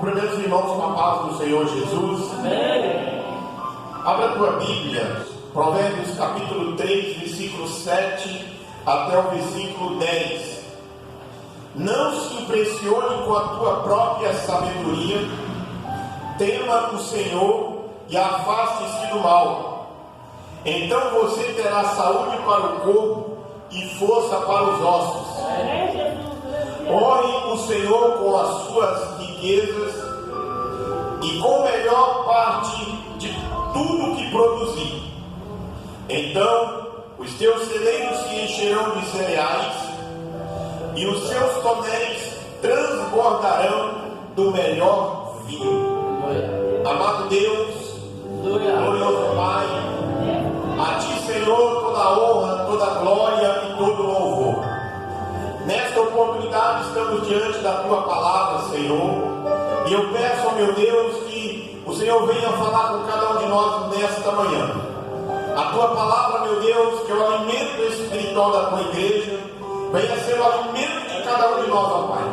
Cumprimento os irmãos com a paz do Senhor Jesus. Amém. Abra a tua Bíblia, Provérbios capítulo 3, versículo 7 até o versículo 10. Não se impressione com a tua própria sabedoria, tema o Senhor e afaste-se do mal. Então você terá saúde para o corpo e força para os ossos. Honre o Senhor com as suas riquezas e com a melhor parte de tudo que produzir. Então os teus celeiros se encherão de cereais e os seus tonéis transbordarão do melhor vinho. Amado Deus, glorioso Pai, a Ti, Senhor, toda a honra, toda a glória e todo o louvor. Nesta oportunidade estamos diante da Tua palavra, Senhor, e eu peço ao meu Deus que o Senhor venha falar com cada um de nós nesta manhã. A Tua palavra, meu Deus, que é o alimento espiritual da Tua igreja, venha ser o alimento de cada um de nós, ó Pai.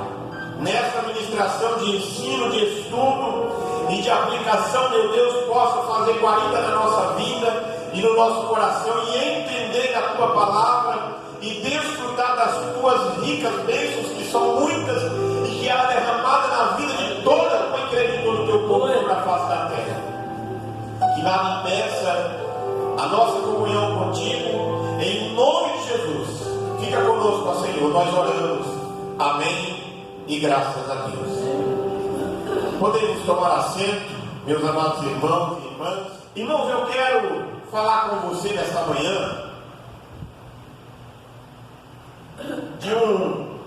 Nesta ministração de ensino, de estudo e de aplicação, meu Deus, possa fazer guarida na nossa vida e no nosso coração e entender a Tua palavra e desfrutar das Tuas ricas bênçãos, que são muitas e que há derramada na vida de toda a Tua igreja e todo o Teu povo sobre a face da terra. Que nada impeça a nossa comunhão contigo, em nome de Jesus. Fica conosco, ó Senhor, nós oramos. Amém e graças a Deus. Podemos tomar assento, meus amados irmãos e irmãs. Irmãos, eu quero falar com você nesta manhã de um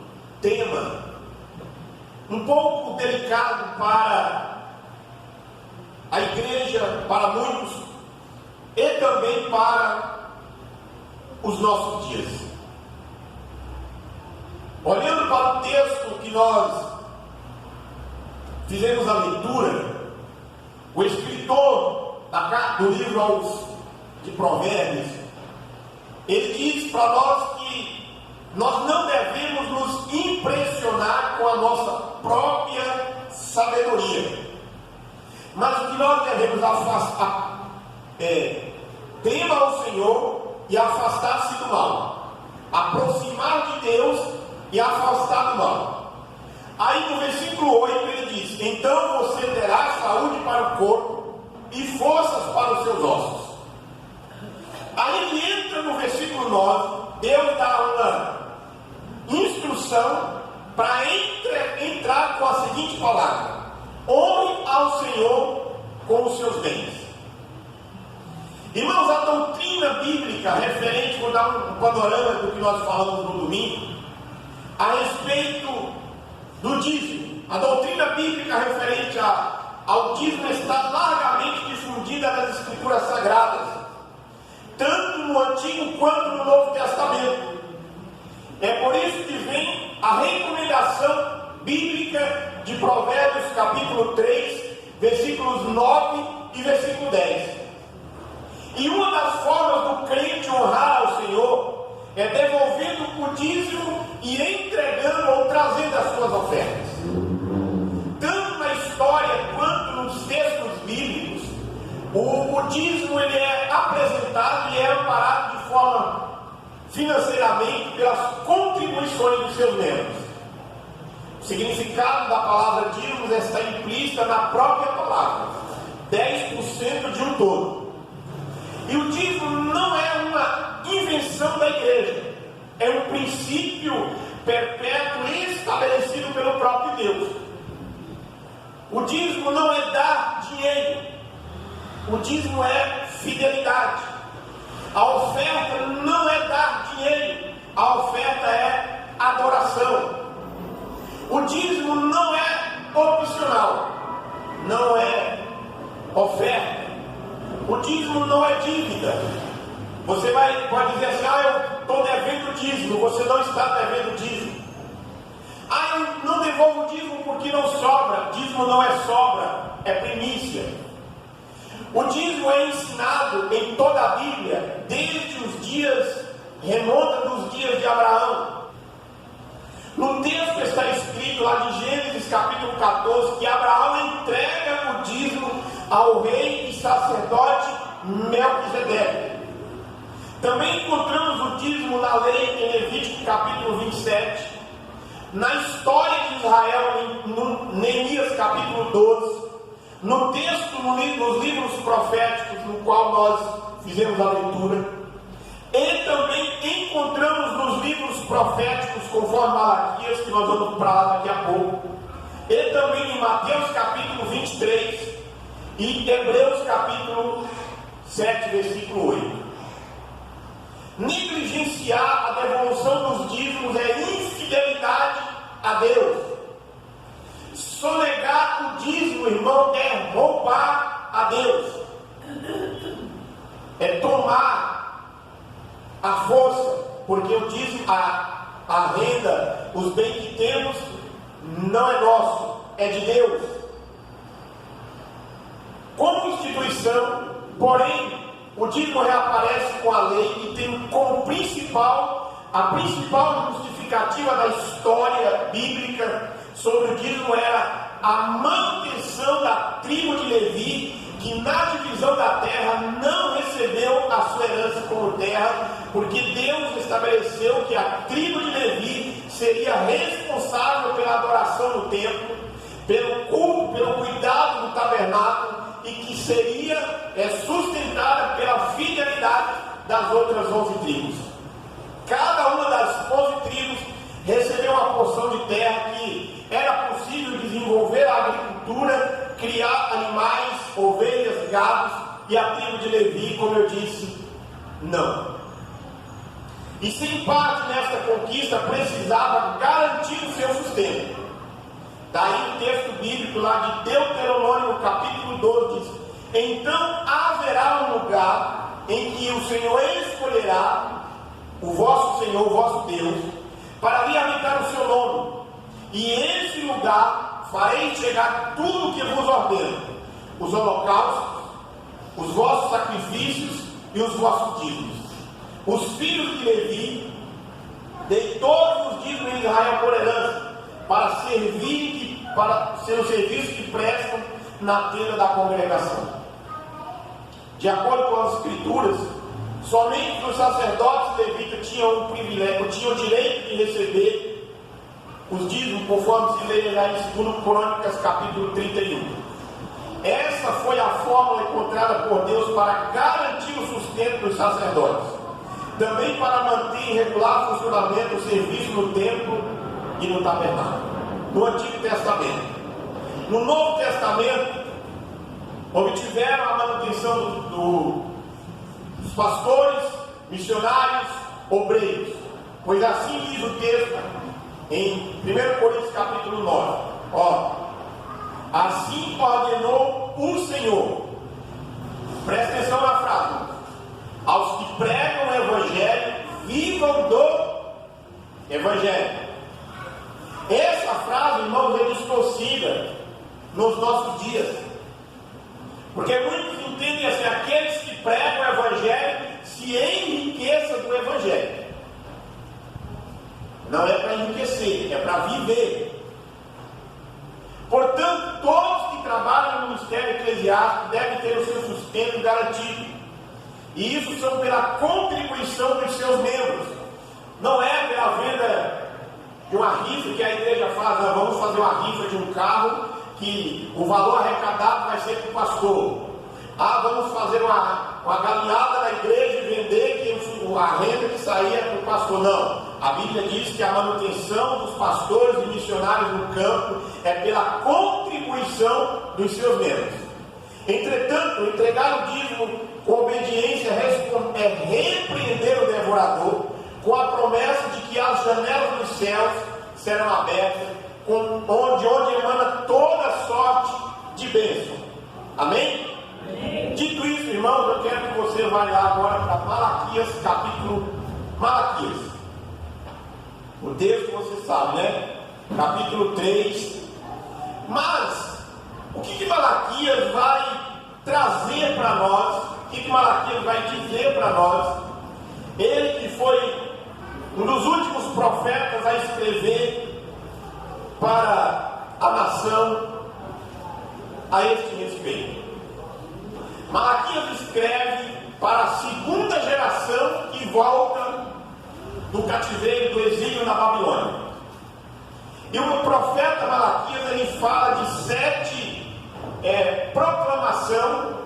tema um pouco delicado para a igreja, para muitos, e também para os nossos dias. Olhando para o texto que nós fizemos a leitura, o escritor do livro de Provérbios, ele diz para nós que nós não devemos nos impressionar com a nossa própria sabedoria, mas o que nós devemos afastar tema ao Senhor e afastar-se do mal, aproximar de Deus e afastar do mal. Aí no versículo 8 ele diz: então você terá saúde para o corpo e forças para os seus ossos. Aí ele entra no versículo 9, Deus dá uma instrução para entrar com a seguinte palavra: honre ao Senhor com os seus bens. Irmãos, a doutrina bíblica referente, vou dar um panorama do que nós falamos no domingo, a respeito do dízimo. A doutrina bíblica referente ao dízimo está largamente difundida nas escrituras sagradas, tanto no Antigo quanto no Novo Testamento. É por isso que vem a recomendação bíblica de Provérbios capítulo 3, versículos 9 e versículo 10. E uma das formas do crente honrar ao Senhor é devolvendo o dízimo e entregando ou trazendo as suas ofertas. Tanto na história quanto nos textos bíblicos, o dízimo ele é apresentado e é amparado de forma financeiramente pelas contribuições dos seus membros. O significado da palavra dízimo está implícita na própria palavra: 10% de um todo. E o dízimo não é uma invenção da igreja, é um princípio perpétuo estabelecido pelo próprio Deus. O dízimo não é dar dinheiro, o dízimo é fidelidade. A oferta não é dar dinheiro, a oferta é adoração. O dízimo não é opcional, não é oferta. O dízimo não é dívida. Você pode dizer assim: eu estou devendo dízimo. Você não está devendo dízimo. Eu não devolvo dízimo porque não sobra. Dízimo não é sobra, é primícia. O dízimo é ensinado em toda a Bíblia, desde os dias, remonta dos dias de Abraão. No texto está escrito lá de Gênesis capítulo 14 que Abraão entrega o dízimo ao rei e sacerdote Melquisedeque. Também encontramos o dízimo na lei em Levítico capítulo 27, na história de Israel em Neemias capítulo 12, no texto nos livros proféticos no qual nós fizemos a leitura. E também encontramos nos livros proféticos, conforme Malaquias, que nós vamos para lá daqui a pouco. E também em Mateus capítulo 23 e Hebreus capítulo 7, versículo 8. Negligenciar a devolução dos dízimos é infidelidade a Deus. Sonegar o dízimo, irmão, é roubar a Deus. É tomar a força, porque o dízimo, a renda, os bens que temos, não é nosso, é de Deus. Como instituição, porém, o dízimo reaparece com a lei e tem como a principal justificativa da história bíblica sobre o dízimo era a manutenção da tribo de Levi, que na divisão da terra não recebeu a sua herança como terra, porque Deus estabeleceu que a tribo de Levi seria responsável pela adoração no templo, pelo culto, pelo cuidado do tabernáculo, e que seria sustentada pela fidelidade das outras 11 tribos. Cada uma das 11 tribos recebeu uma porção de terra que era possível desenvolver a agricultura, criar animais, ovelhas, gados, e a tribo de Levi, como eu disse, não. E sem parte nesta conquista precisava garantir o seu sustento. Daí o texto bíblico lá de Deuteronômio capítulo 12 diz: então haverá um lugar em que o Senhor escolherá, o vosso Senhor, o vosso Deus, para lhe habitar o seu nome, e esse lugar farei chegar tudo o que vos ordeno, os holocaustos, os vossos sacrifícios e os vossos dízimos. Os filhos de Levi, dei todos os dízimos em Israel por herança, para ser o serviço que prestam na tenda da congregação. De acordo com as escrituras, somente os sacerdotes levitas tinham o privilégio, tinham o direito de receber os dízimos, conforme se lê lá em 2 Crônicas capítulo 31. Essa foi a fórmula encontrada por Deus para garantir o sustento dos sacerdotes, também para manter em regular funcionamento do serviço no templo e no tabernáculo, no Antigo Testamento. No Novo Testamento, obtiveram a manutenção dos pastores, missionários, obreiros, pois assim diz o texto em 1 Coríntios capítulo 9, assim ordenou o Senhor, presta atenção na frase, aos que pregam o Evangelho, vivam do Evangelho. Essa frase, irmãos, é distorcida nos nossos dias, porque muitos entendem assim: aqueles que pregam o Evangelho se enriqueçam do Evangelho. Não é para enriquecer, é para viver. Portanto, todos que trabalham no ministério eclesiástico devem ter o seu sustento garantido, e isso são pela contribuição dos seus membros, não é pela venda de uma rifa que a igreja faz. Nós vamos fazer uma rifa de um carro que o valor arrecadado vai ser para o pastor. Vamos fazer uma galinhada na igreja e vender que a renda que saía para o pastor. Não, a Bíblia diz que a manutenção dos pastores e missionários no campo é pela contribuição dos seus membros. Entretanto, entregar o dízimo com obediência é repreender o devorador, com a promessa de que as janelas dos céus serão abertas, onde emana toda sorte de bênção. Amém? Amém? Dito isso, irmãos, eu quero que você vá lá agora para Malaquias, capítulo Malaquias. O texto você sabe, né? Capítulo 3. Mas, o que Malaquias vai trazer para nós? O que Malaquias vai dizer para nós? Ele que foi um dos últimos profetas a escrever para a nação a este respeito. Malaquias escreve para a segunda geração que volta do cativeiro, do exílio na Babilônia. E o profeta Malaquias, ele fala de 7 proclamação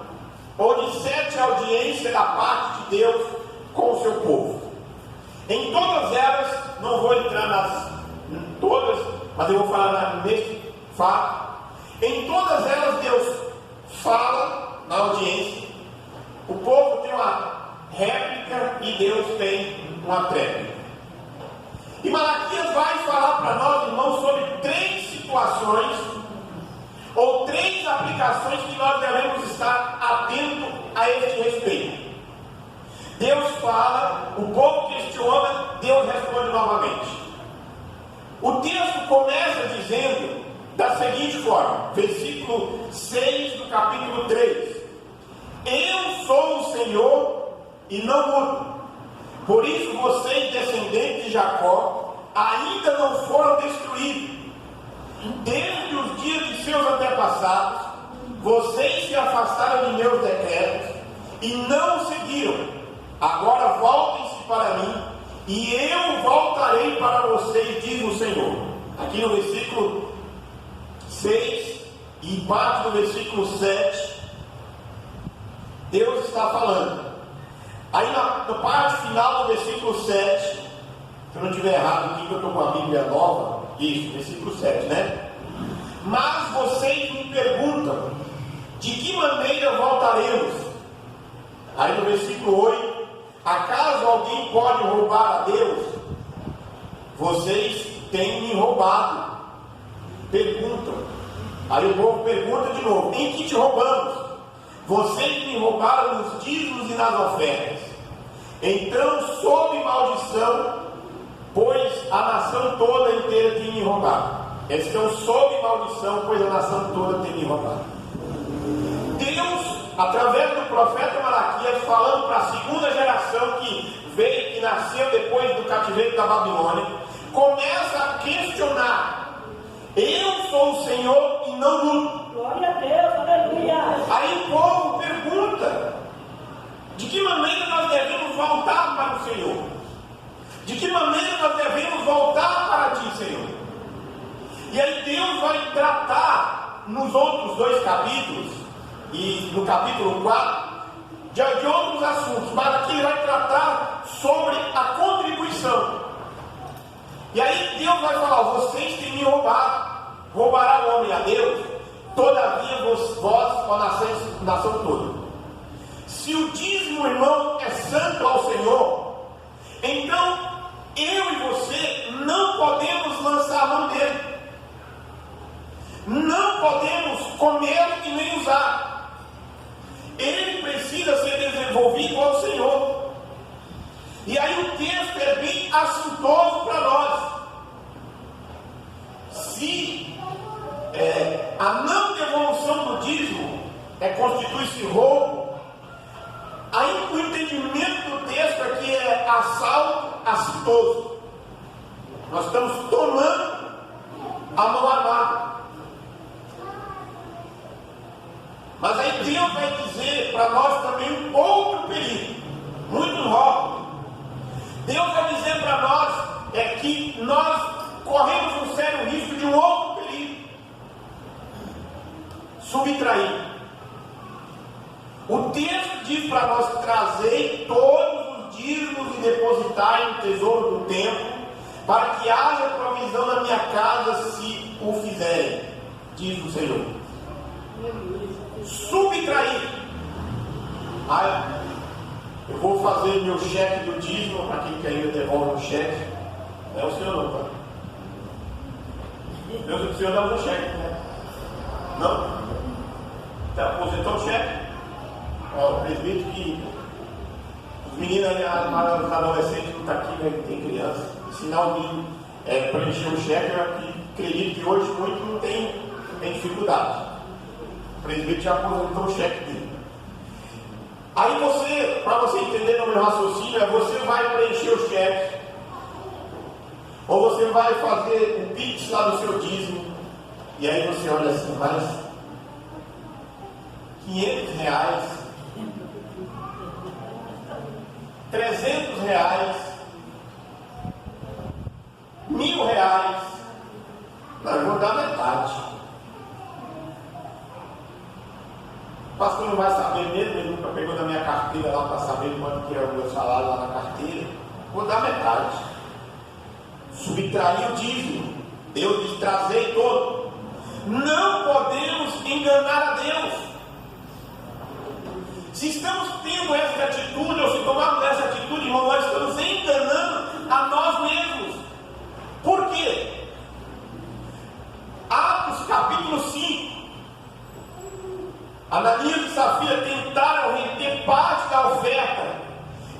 ou de 7 audiências da parte de Deus com o seu povo. Em todas elas, não vou entrar nas todas, mas eu vou falar nesse fato. Em todas elas, Deus fala na audiência, o povo tem uma réplica e Deus tem uma tréplica. E Malaquias vai falar para nós, irmãos, sobre 3 situações ou 3 aplicações que nós devemos estar atentos a este respeito. Deus fala, o povo questiona, Deus responde novamente. O texto começa dizendo da seguinte forma, versículo 6 do capítulo 3: Eu sou o Senhor e não mudo. Por isso vocês, descendentes de Jacó, ainda não foram destruídos. Desde os dias de seus antepassados, vocês se afastaram de meus decretos e não os seguiram. Agora voltem-se para mim, e eu voltarei para vocês, diz o Senhor. Aqui no versículo 6 e parte do versículo 7, Deus está falando. Aí na parte final do versículo 7, se eu não estiver errado aqui, que eu estou com a Bíblia nova, isso, versículo 7, né? Mas vocês me perguntam, de que maneira voltaremos? Aí no versículo 8, acaso alguém pode roubar a Deus? Vocês têm me roubado. Perguntam. Aí o povo pergunta de novo: em que te roubamos? Vocês me roubaram nos dízimos e nas ofertas. Então, sob maldição, pois a nação toda inteira tem me roubado. Eles estão sob maldição, pois a nação toda tem me roubado. Deus, através do profeta Malaquias, falando para a segunda geração que veio, que nasceu depois do cativeiro da Babilônia, começa a questionar: eu sou o Senhor e não mudo. Glória a Deus, aleluia. Aí o povo pergunta: de que maneira nós devemos voltar para o Senhor? De que maneira nós devemos voltar para ti, Senhor? E aí Deus vai tratar nos outros 2 capítulos, e no capítulo 4, de outros assuntos, mas aqui ele vai tratar sobre a contribuição. E aí Deus vai falar: vocês têm me roubado. Roubará o homem a Deus? Todavia vós, ó nação toda. Se o dízimo, irmão, é santo ao Senhor, então eu e você não podemos lançar mão dele. Não podemos comer e nem usar. Ele precisa ser desenvolvido ao Senhor. E aí o texto é bem assuntoso para nós. Se a não devolução do dízimo constitui-se roubo, aí o entendimento do texto aqui é assalto assintoso. Nós estamos tomando a mão armada. Mas aí Deus vai dizer para nós também um outro perigo, muito rótulo. Deus vai dizer para nós que nós corremos um sério risco de um outro perigo: subtrair. O texto diz para nós: trazei todos os dízimos e depositai no tesouro do templo, para que haja provisão na minha casa, se o fizerem, diz o Senhor. Subtrair. Eu vou fazer meu cheque do dízimo, para quem quer ir, devolve o cheque. Não é o senhor não, tá? O senhor dá um cheque, né? Não? Então, aposentou o cheque? O presbítero que os meninos aí, os adolescentes não estão aqui, né? Tem criança. Ensinar o menino preencher o cheque, eu acredito que hoje muito não tem dificuldade. O presbítero já aposentou o cheque dele. Aí para você entender no meu raciocínio, você vai preencher o cheque. Ou você vai fazer o Pix lá do seu dízimo, e aí você olha assim, mas R$500, R$300, R$1.000, não, eu vou dar metade. O pastor não vai saber mesmo, ele nunca pegou na minha carteira lá para saber quanto que é o meu salário lá na carteira. Vou dar metade. Subtrair o dízimo. Deus diz: trazei todo. Não podemos enganar a Deus. Se estamos tendo essa atitude, ou se tomarmos essa atitude, irmão, nós estamos enganando a nós mesmos. Por quê? Atos capítulo 5. Ananias e Safira tentaram reter parte da oferta,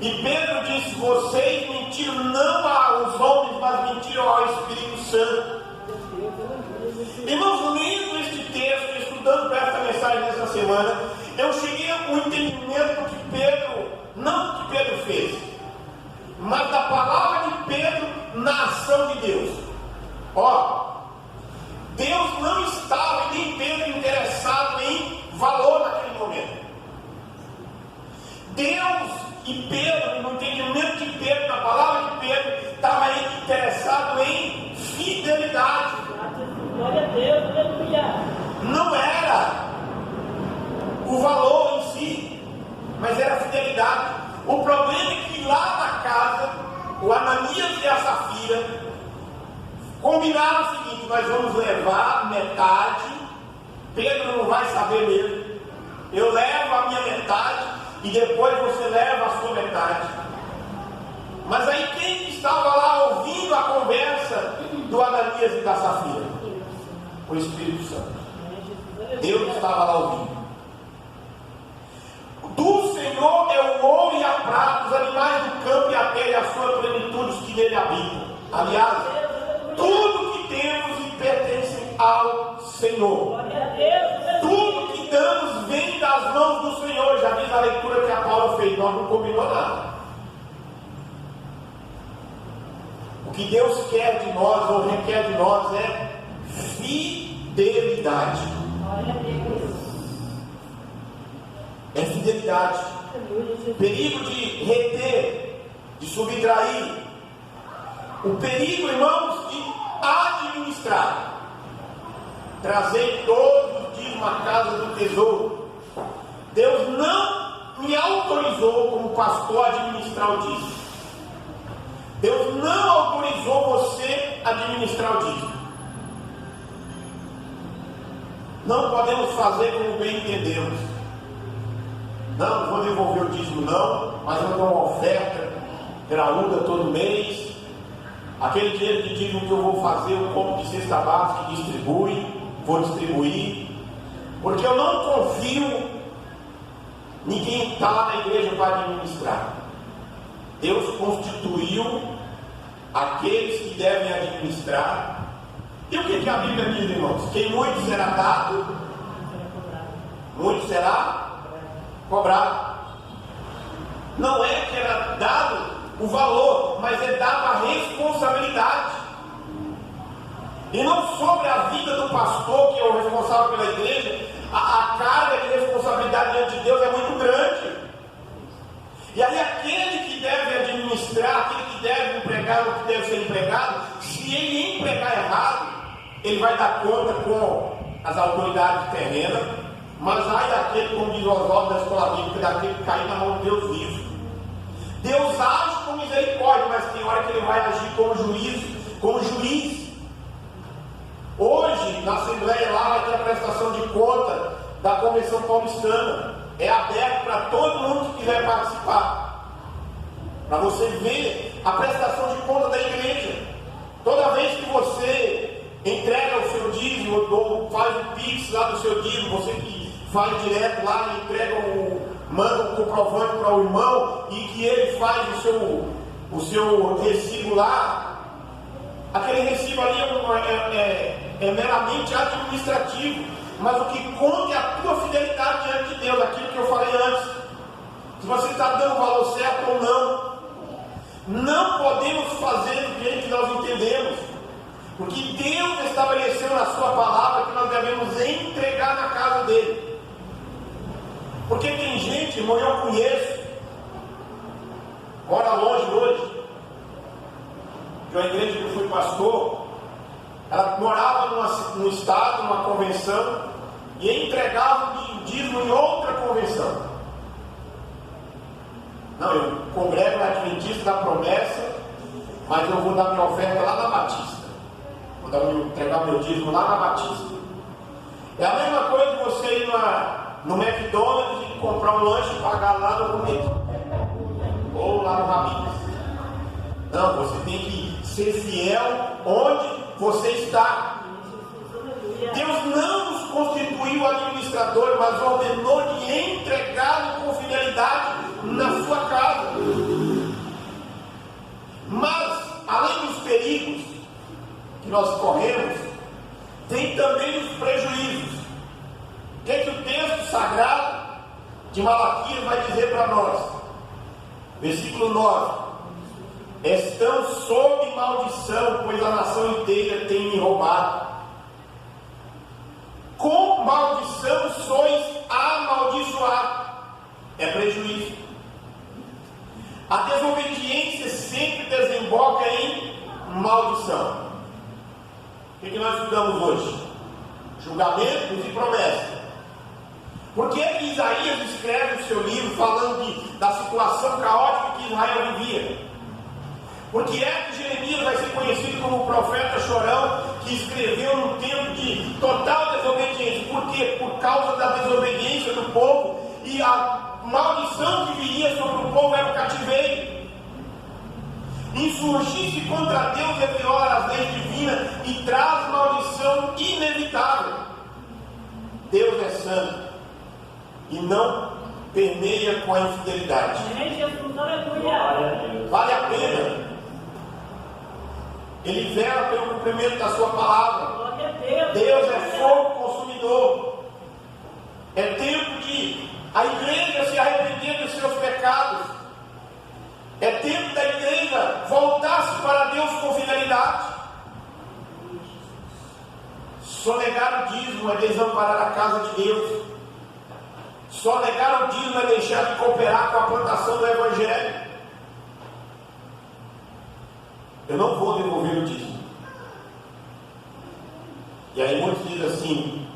e Pedro disse: vocês mentiram não aos homens, mas mentiram ao Espírito Santo. Irmãos, lendo este texto, estudando para esta mensagem dessa semana, eu cheguei ao entendimento do que Pedro, não do que Pedro fez, mas da palavra de Pedro na ação de Deus. Ó, Deus não estava, nem Pedro, interessado em valor naquele momento. Deus e Pedro, no entendimento de Pedro, na palavra de Pedro, estava interessado em fidelidade. Glória a Deus, aleluia. Não era o valor em si, mas era a fidelidade. O problema é que lá na casa, o Ananias e a Safira combinaram o seguinte: nós vamos levar metade, Pedro não vai saber mesmo, eu levo a minha metade e depois você leva a sua metade. Mas aí quem estava lá ouvindo a conversa do Ananias e da Safira? O Espírito Santo. Deus estava lá ouvindo. Do Senhor é o ouro e a prata, os animais do campo e a terra e a sua plenitude, os que nele habitam. Aliás, tudo que temos e pertence ao Senhor. Tudo que damos vem das mãos do Senhor. Já diz a leitura que a Paula fez, nós não combinou nada. O que Deus quer de nós, ou requer de nós, é fidelidade. É fidelidade. Perigo de reter, de subtrair. O perigo, irmãos, de administrar. Trazer todos os dias uma casa do tesouro. Deus não me autorizou como pastor a administrar o dízimo. Deus não autorizou você a administrar o dízimo. Não podemos fazer como bem entendemos. Não vou devolver o dízimo não, mas eu dou uma oferta graúda todo mês. Aquele dinheiro de dízimo que eu vou fazer, eu compro de cesta básica e vou distribuir, porque eu não confio ninguém está lá na igreja para administrar. Deus constituiu aqueles que devem administrar. E o que a Bíblia diz, irmãos? Quem muito será dado, muito será cobrado. Não é que era dado o valor, mas é dado a responsabilidade. E não sobre a vida do pastor, que é o responsável pela igreja, a carga de responsabilidade diante de Deus é muito grande. E aí aquele que deve administrar, aquele que deve empregar o que deve ser empregado, se ele empregar errado, ele vai dar conta com as autoridades terrenas, mas ai daquele, como diz o Oswaldo da escola bíblica, daquele que cair na mão de Deus vivo. Deus age com misericórdia, mas tem hora que ele vai agir como juiz. Hoje, na Assembleia lá, vai ter a prestação de conta da Convenção Paulistana. É aberto para todo mundo que quiser participar. Para você ver a prestação de conta da igreja. Toda vez que você entrega o seu dízimo, ou faz o Pix lá do seu dízimo, você que faz direto lá e entrega manda um comprovante para o irmão e que ele faz o seu recibo lá, aquele recibo ali é meramente administrativo, mas o que conta é a tua fidelidade diante de Deus, aquilo que eu falei antes, se você está dando o valor certo ou não. Não podemos fazer do jeito que nós entendemos, porque Deus estabeleceu na sua palavra que nós devemos entregar na casa dele. Porque tem gente, irmão, eu conheço, mora longe hoje, de uma igreja que eu fui pastor, ela morava num estado, numa convenção, e entregava o dízimo em outra convenção. Não, eu congrego na Adventista da Promessa, mas eu vou dar minha oferta lá na Batista. Vou entregar meu dízimo lá na Batista. É a mesma coisa que você ir no McDonald's e comprar um lanche e pagar lá no Começo. Ou lá no Rabinhos. Não, você tem que ser fiel onde você está. Deus não nos constituiu administradores, mas ordenou de entregá-lo com fidelidade na sua casa. Mas, além dos perigos que nós corremos, tem também os prejuízos. O que é que o texto sagrado de Malaquias vai dizer para nós? Versículo 9: estão sob maldição, pois a nação inteira tem me roubado. Com maldição sois amaldiçoados. É prejuízo. A desobediência sempre desemboca em maldição. O que nós estudamos hoje? Julgamentos e promessas. Por que é que Isaías escreve o seu livro falando da situação caótica que Israel vivia? Porque é que Jeremias vai ser conhecido como o profeta chorão, que escreveu num tempo de total desobediência. Por quê? Por causa da desobediência do povo, e a maldição que viria sobre o povo era o cativeiro. Insurgir-se contra Deus é viola as leis divinas e traz maldição inevitável. Deus é santo e não permeia com a infidelidade. Vale a pena. Ele vela pelo cumprimento da sua palavra. Deus é fogo consumidor. É tempo de a igreja se arrepender dos seus pecados. É tempo da igreja voltar-se para Deus com fidelidade. Sonegar o dízimo é desamparar a casa de Deus. Sonegar o dízimo é deixar de cooperar com a plantação do Evangelho. Eu não vou devolver o dízimo. E aí muitos dizem assim,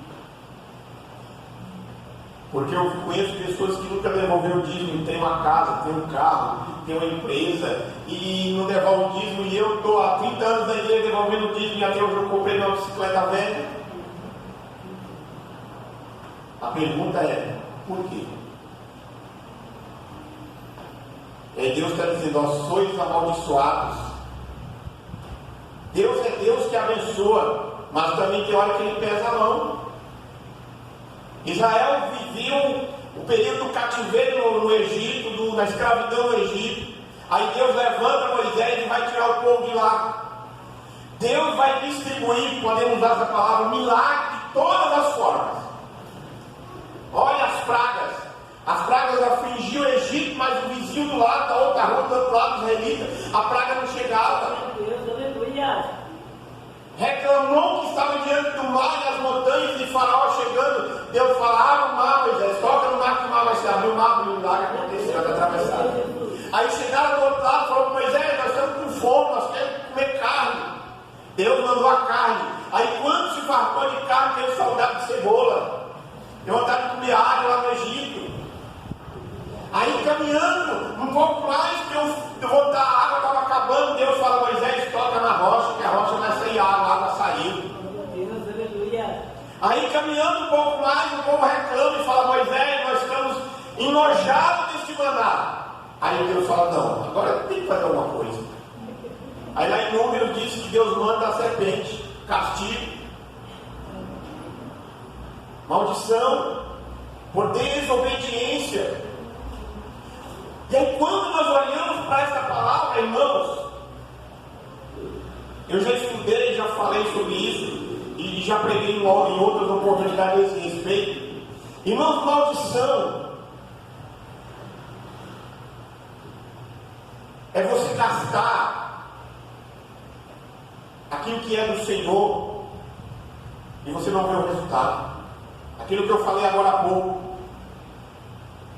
porque eu conheço pessoas que nunca devolveram o dízimo, tem uma casa, tem um carro, tem uma empresa e não devolve o dízimo, e eu estou há 30 anos na igreja devolvendo o dízimo e até hoje eu comprei uma bicicleta velha. A pergunta é, por quê? E aí Deus está dizendo, ó, sois amaldiçoados. Deus é Deus que abençoa, mas também tem hora que ele pesa a mão. Israel viveu o período do cativeiro no Egito, na escravidão no Egito. Aí Deus levanta Moisés e vai tirar o povo de lá. Deus vai distribuir, podemos usar essa palavra, milagre de todas as formas. Olha as pragas. As pragas afligiam o Egito, mas o vizinho do lado, da outra rua, do outro lado, os israelitas, a praga não chegava. Reclamou que estava diante do mar e as montanhas de Faraó chegando. Deus fala, abre o mar, Moisés, toca no mar que o mar vai se abrir. O mar abriu, o milagre aconteceu, vai atravessar. Aí chegaram do outro lado e falaram, Moisés, nós estamos com fome, nós queremos comer carne. Deus mandou a carne. Aí quando se fartou de carne, teve saudade de cebola. Deu vontade de comer alho lá no Egito. Aí caminhando um pouco mais, eu vou dar água, estava acabando. Deus fala, Moisés, toca na rocha, que a rocha vai sair água, a água saiu. Aí caminhando um pouco mais, o povo reclama e fala, Moisés, nós estamos enojados deste maná. Aí Deus fala, não, agora tem que fazer alguma coisa. Aí lá em Números diz que Deus manda a serpente, castigo, maldição, por desobediência. E aí quando nós olhamos para essa palavra, irmãos, eu já estudei, já falei sobre isso, e já preguei em outras oportunidades a esse respeito. Irmãos, maldição é você gastar aquilo que é do Senhor e você não vê o resultado. Aquilo que eu falei agora há pouco.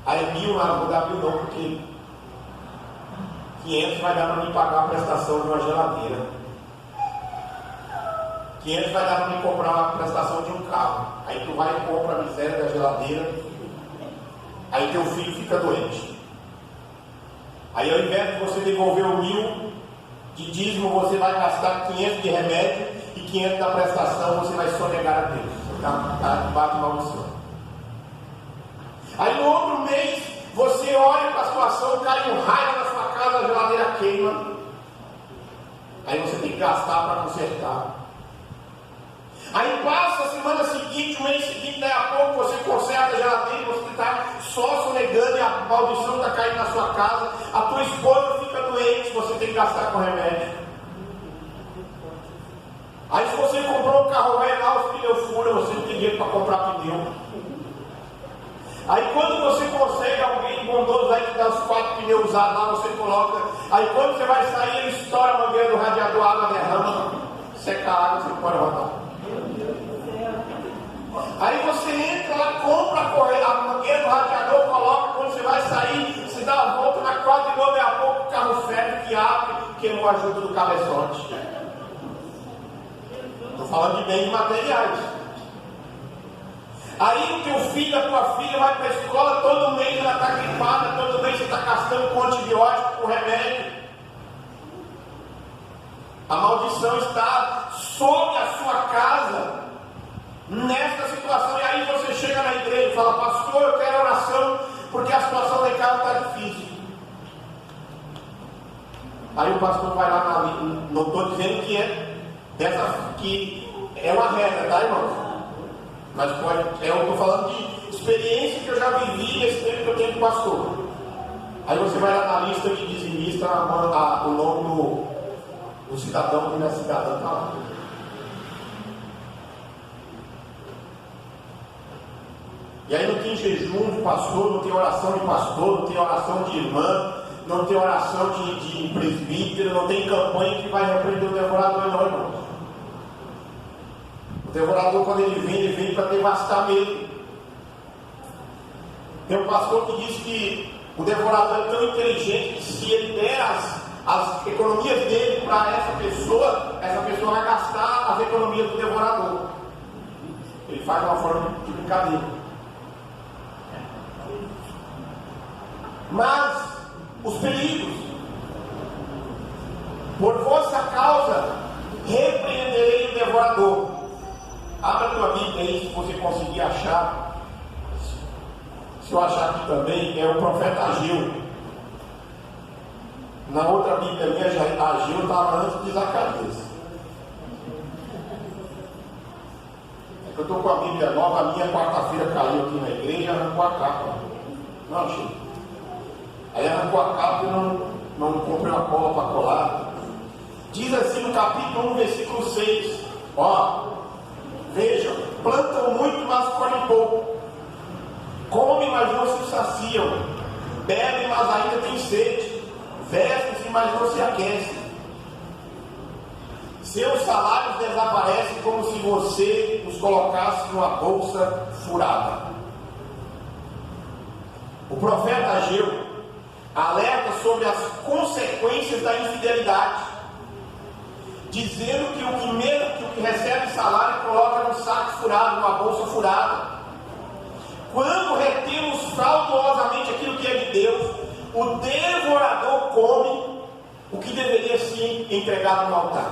Aí 1.000, não vou dar 1.000 não, porque 500 vai dar para mim pagar a prestação de uma geladeira. 500 vai dar para mim comprar uma prestação de um carro. Aí tu vai e compra a miséria da geladeira. Aí teu filho fica doente. Aí ao invés de você devolver o 1.000 de dízimo, você vai gastar 500 de remédio e 500 da prestação, você vai sonegar a Deus. Tá debaixo de maldição. Aí no outro mês, você olha para a situação, cai um raio na sua casa, a geladeira queima. Aí você tem que gastar para consertar. Aí passa a semana seguinte, o mês seguinte, daí a pouco você conserta a geladeira, você está só sonegando e a maldição está caindo na sua casa, a tua esposa fica doente, você tem que gastar com remédio. Aí se você comprou um carro velho lá, os pneus furam, você não tem dinheiro para comprar pneu. Aí quando você consegue alguém bondoso aí que dá os 4 pneus usados lá, você coloca. Aí quando você vai sair, ele estoura a mangueira do radiador, a água derrama, seca a água, você pode rodar. Aí você entra lá, compra a mangueira do radiador, coloca, quando você vai sair, você dá a volta na quadra de novo, e a pouco o carro ferro que abre, queimou a ajuda do cabeçote. Estou falando de bens materiais. Aí o teu filho, a tua filha vai para a escola, todo mês ela está gripada, todo mês você está gastando com antibiótico, com remédio. A maldição está sobre a sua casa, nesta situação. E aí você chega na igreja e fala: pastor, eu quero oração, porque a situação lá em casa está difícil. Aí o pastor vai lá na linha. Não estou dizendo que é uma regra, tá, irmão? Mas eu estou falando de experiência que eu já vivi nesse tempo que eu tenho com pastor. Aí você vai lá na lista de dizimista, o nome do cidadão e da cidadã está lá. E aí não tem jejum de pastor, não tem oração de pastor, não tem oração de irmã, não tem oração de presbítero, não tem campanha que vai repreender o devorador, não, irmão. O devorador, quando ele vem para devastar mesmo. Tem um pastor que diz que o devorador é tão inteligente que se ele der as economias dele para essa pessoa vai gastar as economias do devorador. Ele faz uma forma de brincadeira. Mas os perigos, por vossa causa, repreenderei o devorador. Abra a tua Bíblia aí, se você conseguir achar. Se eu achar aqui também, é o profeta Ageu. Na outra Bíblia minha, Ageu estava antes de Zacarias. É que eu estou com a Bíblia nova, a minha quarta-feira caiu aqui na igreja e arrancou a capa. Não achei. Aí arrancou a capa e não comprei uma cola para colar. Diz assim no capítulo 1, versículo 6. Ó. Vejam, plantam muito, mas colhem pouco. Comem, mas não se saciam. Bebem, mas ainda têm sede. Vestem-se, mas não se aquecem. Seus salários desaparecem como se você os colocasse numa bolsa furada. O profeta Ageu alerta sobre as consequências da infidelidade, dizendo que o que recebe salário coloca num saco furado, numa bolsa furada. Quando retemos fraudulosamente aquilo que é de Deus, o devorador come o que deveria ser entregado no altar.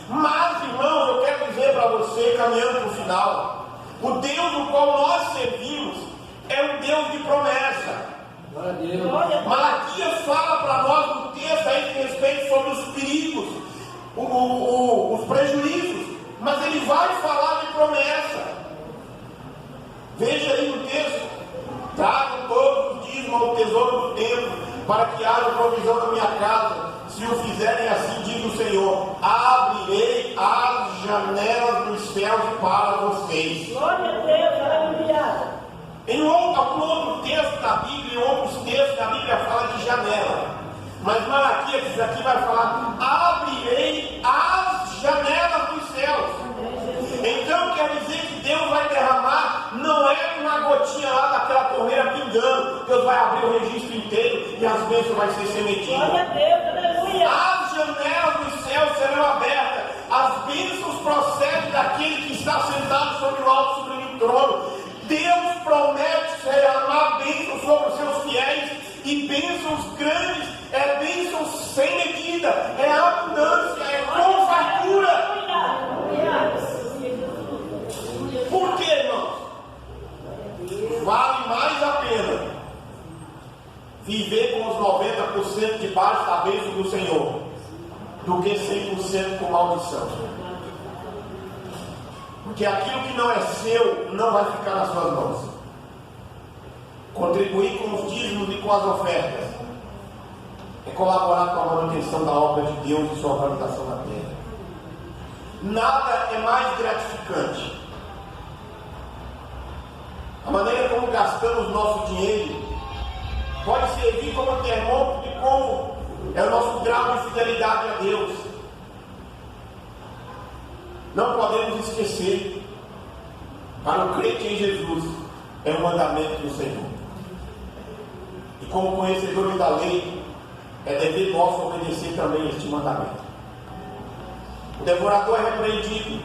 Mas, irmãos, eu quero dizer para você, caminhando para o final, o Deus no qual nós servimos é um Deus de promessa. Malaquias fala para nós no texto a esse respeito sobre os perigos, os prejuízos, mas ele vai falar de promessa. Veja aí no texto: tragam todos os dízimos ao tesouro do templo, para que haja provisão na minha casa. Se o fizerem assim, diz o Senhor, abrirei as janelas dos céus para vocês. Glória a Deus, aleluia. Em algum outro texto da Bíblia, em outros textos da Bíblia fala de janela. Mas Malaquias aqui vai falar: abrirei as janelas dos céus. Então quer dizer que Deus vai derramar, não é uma gotinha lá daquela torneira pingando. Deus vai abrir o registro inteiro e as bênçãos vão ser sementidas. Glória a Deus, aleluia. As janelas dos céus serão abertas. As bênçãos procedem daquele que está sentado sobre o alto, sublime trono. Deus promete derramar bênçãos sobre os seus fiéis, e bênçãos grandes, bênçãos sem medida, abundância, com fartura. Por que, irmãos? Vale mais a pena viver com os 90% debaixo da bênção do Senhor do que 100% com maldição. Porque aquilo que não é seu não vai ficar nas suas mãos. Contribuir com os dízimos e com as ofertas é colaborar com a manutenção da obra de Deus e sua organização na terra. Nada é mais gratificante. A maneira como gastamos nosso dinheiro pode servir como termômetro de como é o nosso grau de fidelidade a Deus. Não podemos esquecer, para o crente em Jesus, é um mandamento do Senhor. E como conhecedores da lei, é dever nosso obedecer também este mandamento. O devorador é repreendido.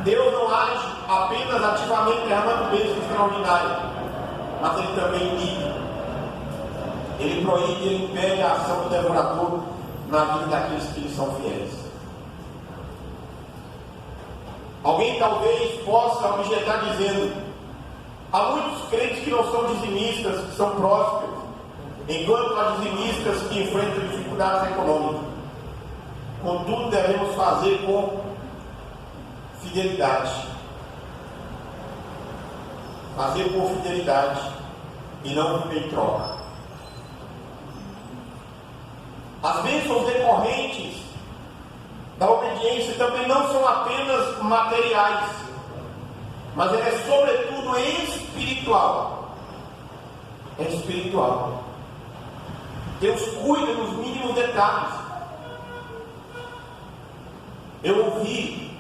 Deus não age apenas ativamente derramando bênçãos extraordinárias, mas Ele também inibe. Ele proíbe, Ele impede a ação do devorador na vida daqueles que lhe são fiéis. Alguém talvez possa objetar dizendo: há muitos crentes que não são dizimistas, que são prósperos, enquanto há dizimistas que enfrentam dificuldades econômicas. Contudo, devemos fazer com fidelidade. Fazer com fidelidade e não viver em troca. As bênçãos decorrentes da obediência também não são apenas materiais, mas ela é sobretudo espiritual. É espiritual. Deus cuida dos mínimos detalhes. Eu ouvi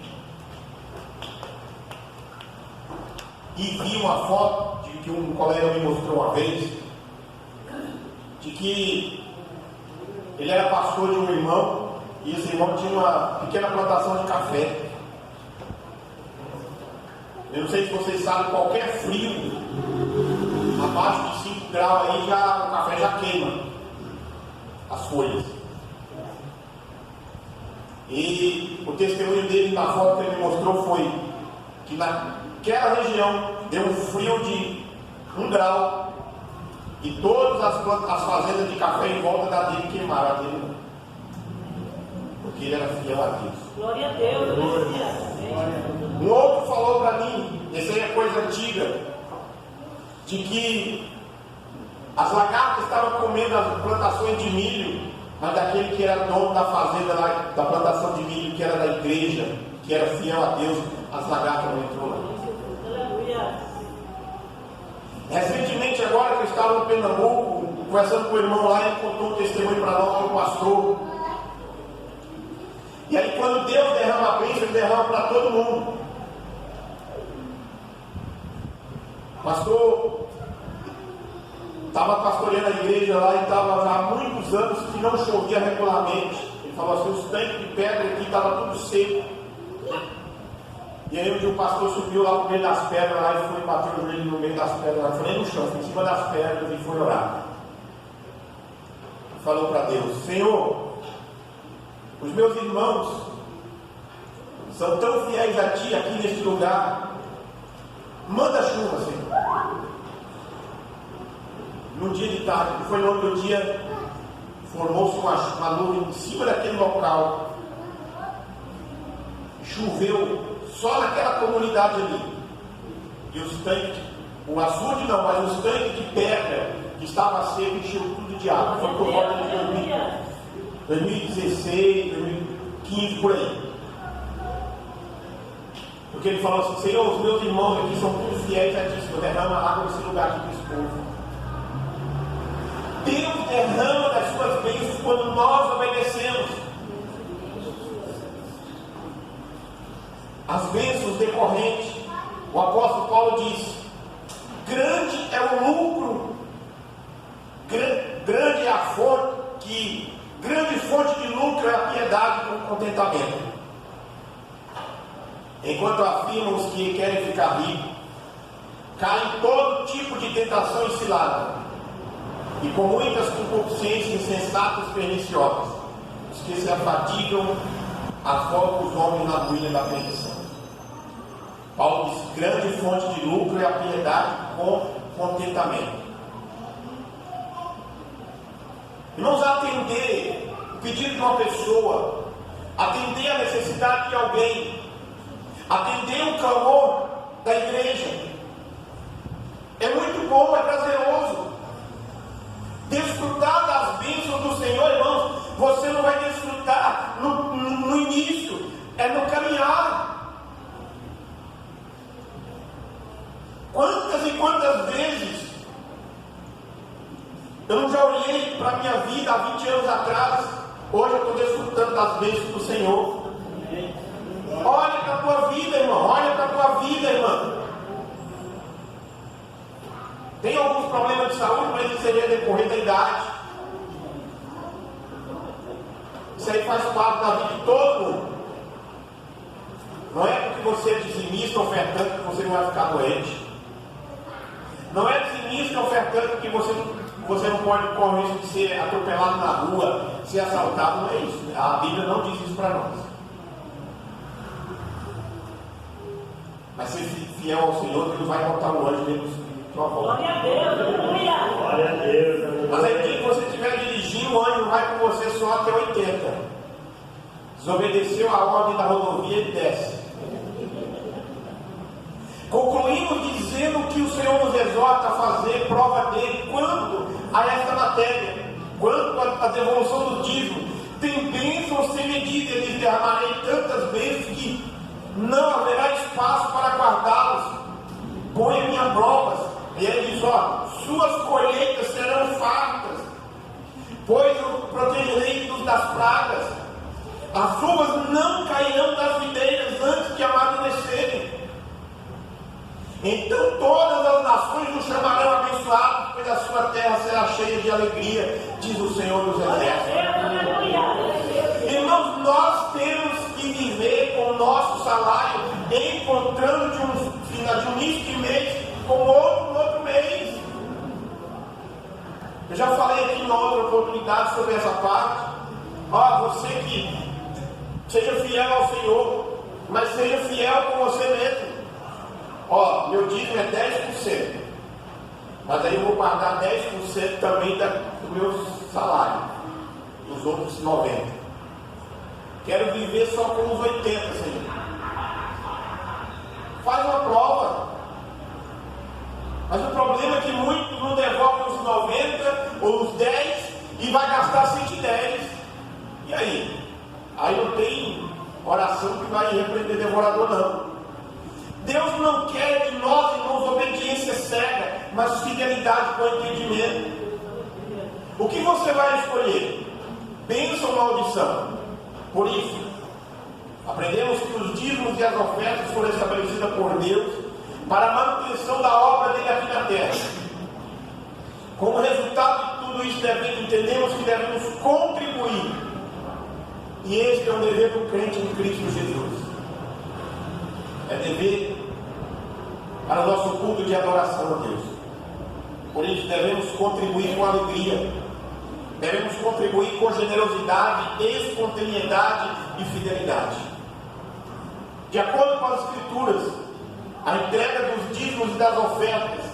e vi uma foto de que um colega me mostrou uma vez, de que ele era pastor de um irmão, e esse irmão tinha uma pequena plantação de café. Eu não sei se vocês sabem, qualquer frio abaixo de 5 graus aí o café já queima as folhas. E o testemunho dele na foto que ele me mostrou foi que naquela região deu um frio de 1 grau e todas as fazendas de café em volta da dele queimaram a dele, porque ele era fiel a Deus. Glória a Deus. Um outro falou para mim, essa aí é coisa antiga, de que as lagartas estavam comendo as plantações de milho, mas daquele que era dono da fazenda lá, da plantação de milho, que era da igreja, que era fiel a Deus, as lagartas não entrou lá. Aleluia. Recentemente, agora que eu estava no Pernambuco, conversando com o irmão lá, ele contou um testemunho para nós, que é o pastor. E aí, quando Deus derrama a bênção, Ele derrama para todo mundo. O pastor estava pastoreando a igreja lá e estava há muitos anos que não chovia regularmente. Ele falou assim: os tanques de pedra aqui estavam tudo seco. E aí um dia o pastor subiu lá no meio das pedras lá e foi bater o joelho no meio das pedras lá, foi nem no chão, foi em cima das pedras e foi orar. Falou para Deus: Senhor, os meus irmãos são tão fiéis a Ti aqui neste lugar, manda chuva, Senhor. No dia de tarde, que foi no outro dia, formou-se uma nuvem em cima daquele local, choveu só naquela comunidade ali, e os tanques, o açude não, mas os tanques de pedra que estavam secos encheu tudo de água. Foi por volta de 2016, 2015, por aí. Porque ele falou assim: Senhor, os meus irmãos aqui são todos fiéis a Ti, Senhor, derrama água nesse lugar aqui para esse povo. Deus derrama das suas suas bênçãos quando nós obedecemos. As bênçãos decorrentes, o apóstolo Paulo diz: grande é o lucro, grande é a fonte, grande fonte de lucro é a piedade com contentamento. Enquanto afirmam os que querem ficar ricos, caem em todo tipo de tentação e cilada, e com muitas concupiscências insensatas e perniciosas, os que se afadigam, afogam os homens na ruína da perdição. Paulo diz: grande fonte de lucro é a piedade com contentamento. Irmãos, atender o pedido de uma pessoa, atender a necessidade de alguém, atender o clamor da igreja, é muito bom, é prazeroso. Desfrutar das bênçãos do Senhor, irmãos, você não vai desfrutar no início, é no caminhar. Quantas e quantas vezes eu não já olhei para a minha vida há 20 anos atrás, hoje eu estou desfrutando das bênçãos do Senhor. Olha para a tua vida, irmão, olha para a tua vida, irmã. Tem alguns problemas de saúde, mas isso seria decorrer da idade. Isso aí faz parte da vida de todo mundo. Não é porque você é dizimista ofertando que você não vai ficar doente. Não é dizimista ofertando que você não pode correr o risco de ser atropelado na rua, ser assaltado. Não é isso. A Bíblia não diz isso para nós. Mas ser fiel ao Senhor, Deus vai botar um anjo dentro do tua volta. Glória a Deus, aleluia. Glória a Deus. Mas aí, quando você estiver dirigindo, o anjo vai com você só até 80. Desobedeceu a ordem da rodovia, ele desce. Concluímos dizendo que o Senhor nos exorta a fazer prova dele quanto a esta matéria, quanto à devolução do dízimo. Tem bênçãos sem medida, eles derramarei tantas bênçãos que não haverá espaço para guardá-los. Põe-me a provas. E ele diz: ó, suas colheitas serão fartas, pois eu protegerei-os das pragas. As uvas não cairão das videiras antes de amadurecerem. Então todas as nações nos chamarão abençoados, pois a sua terra será cheia de alegria, diz o Senhor dos Exércitos. Irmãos, nós temos que viver com o nosso salário, encontrando de um início de mês com outro no outro mês. Eu já falei aqui em outra oportunidade sobre essa parte. Ó, você que seja fiel ao Senhor, mas seja fiel com você mesmo. Ó, meu dízimo é 10%, mas aí eu vou guardar 10% também do meu salário, dos outros 90%. Quero viver só com os 80%, Senhor. Faz uma prova. Mas o problema é que muitos não devolvem os 90 ou os 10 e vai gastar 110. E aí? Aí não tem oração que vai repreender devorador, não. Deus não quer de nós, irmãos, obediência cega, mas fidelidade com entendimento. O que você vai escolher? Bênção ou maldição? Por isso, aprendemos que os dízimos e as ofertas foram estabelecidas por Deus para a manutenção da obra dele aqui na terra. Como resultado de tudo isso, entendemos que devemos contribuir. E este é um dever do crente em Cristo Jesus. É dever para o nosso culto de adoração a Deus. Por isso devemos contribuir com alegria, devemos contribuir com generosidade, espontaneidade e fidelidade. De acordo com as Escrituras, a entrega dos dízimos e das ofertas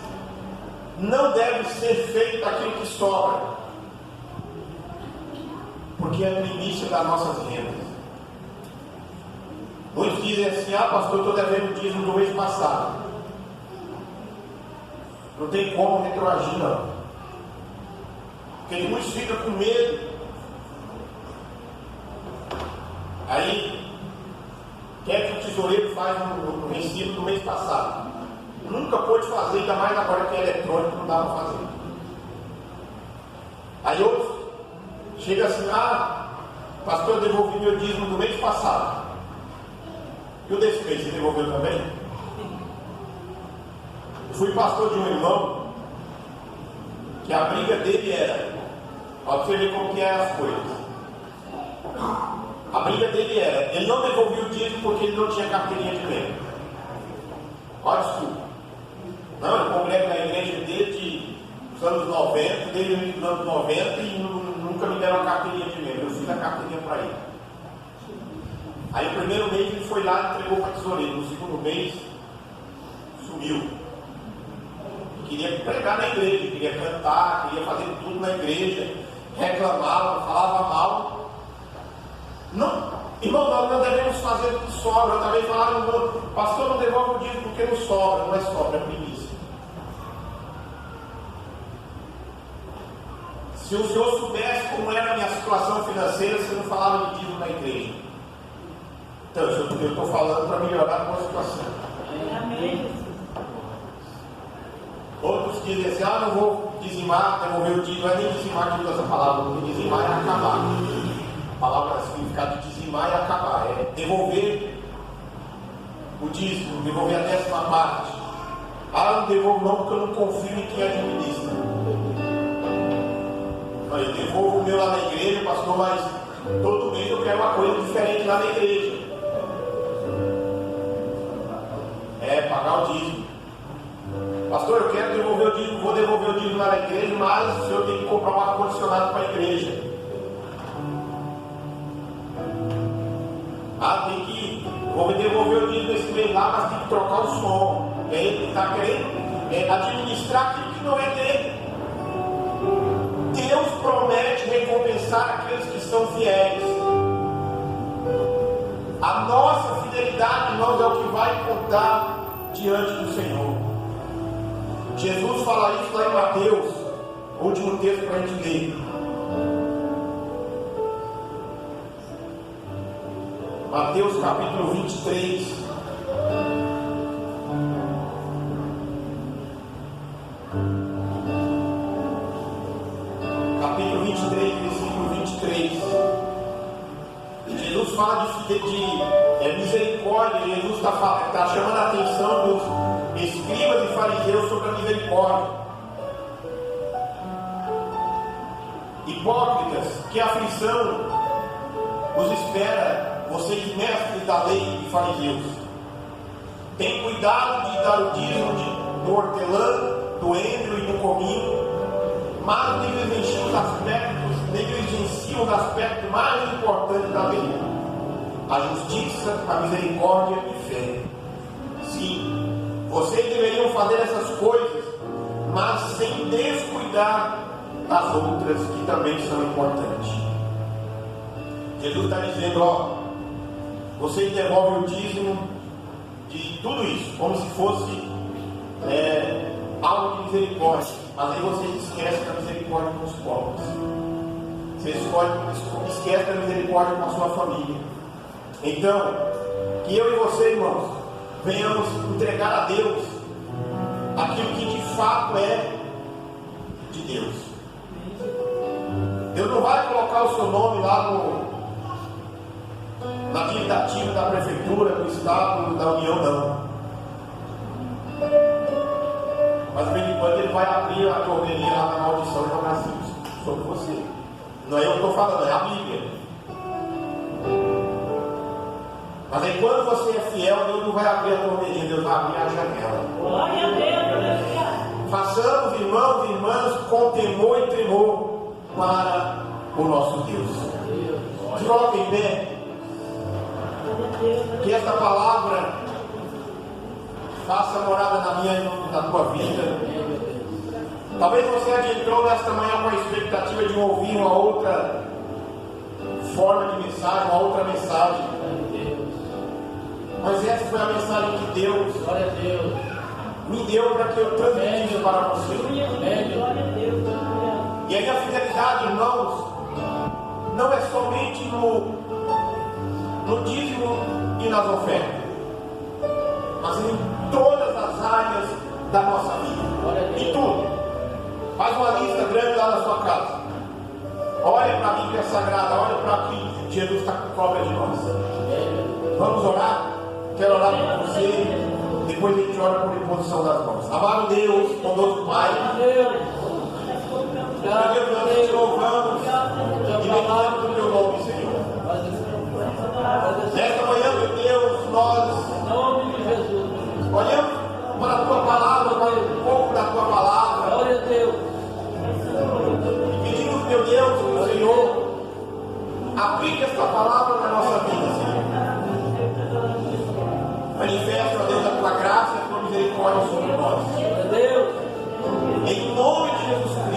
não deve ser feita daquilo que sobra, porque é no início das nossas rendas. Muitos dizem assim: ah, pastor, eu estou devendo o dízimo do mês passado. Não tem como retroagir, não. Porque muitos ficam com medo. Aí, quer que o tesoureiro faz no recibo do mês passado. Nunca pôde fazer, ainda mais agora que é eletrônico, não dá para fazer. Aí outros chega assim, pastor, eu devolvi meu dízimo do mês passado. E o desse mês, você devolveu também? Eu fui pastor de um irmão, que a briga dele era, olha pra você ver como que é as coisas. A briga dele era, ele não devolvia o dízimo porque ele não tinha carteirinha de membro. Olha isso. Não, ele congrega na igreja desde os anos 90, desde os anos 90 e nunca me deram a carteirinha de membro. Eu fiz a carteirinha para ele. Aí o primeiro mês ele foi lá e entregou para a tesoureira. No segundo mês, sumiu. Queria pregar na igreja, queria cantar, queria fazer tudo na igreja, reclamava, falava mal. Não, irmão, nós não devemos fazer o que sobra. Eu também falava, pastor, não devolve o dízimo porque não sobra, não é sobra, é primícia. Se o senhor soubesse como era a minha situação financeira, você não falava de dízimo na igreja. Então, eu estou falando para melhorar a tua situação. Amém. Outros dizem assim, não vou dizimar, devolver o dízimo, não é nem dizimar que usa essa palavra, porque dizimar é acabar. A palavra significado de dizimar é acabar, é devolver o dízimo, devolver a 10ª parte. Não devolvo não, porque eu não confio em quem administra. Eu devolvo o meu lá na igreja, pastor, mas todo mês eu quero uma coisa diferente lá na igreja. Pagar o dízimo. Pastor, eu quero devolver o dízimo, vou devolver o dízimo lá na igreja, mas o senhor tem que comprar um ar-condicionado para a igreja. Tem que, vou devolver o dízimo esse mês lá, mas tem que trocar o som. Ele está querendo administrar aquilo que não é dele. Deus promete recompensar aqueles que são fiéis. A nossa fidelidade, irmãos, é o que vai contar diante do Senhor. Jesus fala isso lá em Mateus, o último texto para a gente ler. Mateus capítulo 23. Capítulo 23, versículo 23. Jesus fala de misericórdia. Jesus está chamando a atenção dos escribas e fariseus sobre a misericórdia. Hipócritas, que aflição os espera, vocês mestres da lei e fariseus. Tenham cuidado de dar o dízimo do hortelã, do endro e do cominho, mas negligenciam os aspectos mais importantes da lei: a justiça, a misericórdia e fé. Sim, vocês deveriam fazer essas coisas, mas sem descuidar das outras que também são importantes. Jesus está dizendo, vocês devolvem o dízimo de tudo isso, como se fosse algo de misericórdia, mas aí vocês esquecem da misericórdia com os pobres. Vocês esquecem da misericórdia com a sua família. Então, que eu e você, irmãos, venhamos entregar a Deus aquilo que de fato é de Deus. Deus não vai colocar o seu nome lá na dívida ativa da prefeitura, do estado, da União, não. Mas de vez em quando ele vai abrir a torneirinha lá na maldição e jogar assim sobre você. Não é eu que estou falando, é a Bíblia. Mas aí quando você é fiel, Deus não vai abrir a torneirinha, Deus vai abrir a janela. Glória a Deus. Façamos, irmãos e irmãs, com temor e tremor para o nosso Deus. Se coloquem em pé. Que esta palavra faça morada na minha e na tua vida. Talvez você adentrou nesta manhã com a expectativa de ouvir uma outra forma de mensagem, uma outra mensagem. Mas essa foi a mensagem que Deus me deu para que eu transmitisse para você. E a minha fidelidade, irmãos, não é somente no dízimo e nas ofertas, mas em todas as áreas da nossa vida. Em tudo. Faz uma lista grande lá na sua casa. Olha para a Bíblia Sagrada, olha para o que Jesus está com cobra de nós. Vamos orar? Quero orar por você. Depois a gente ora por imposição das mãos. Amado Deus, bondoso Pai. Meu Deus, nós te louvamos e bendizemos o teu nome, Senhor. Nesta manhã, meu Deus, nós olhamos para a tua palavra, para um pouco da tua palavra. Glória a Deus. E pedimos, meu Deus, que o Senhor aplique esta palavra na nossa vida, Senhor. Manifesta, ó Deus, a tua graça e a tua misericórdia sobre nós. Glória a Deus. Em nome de Jesus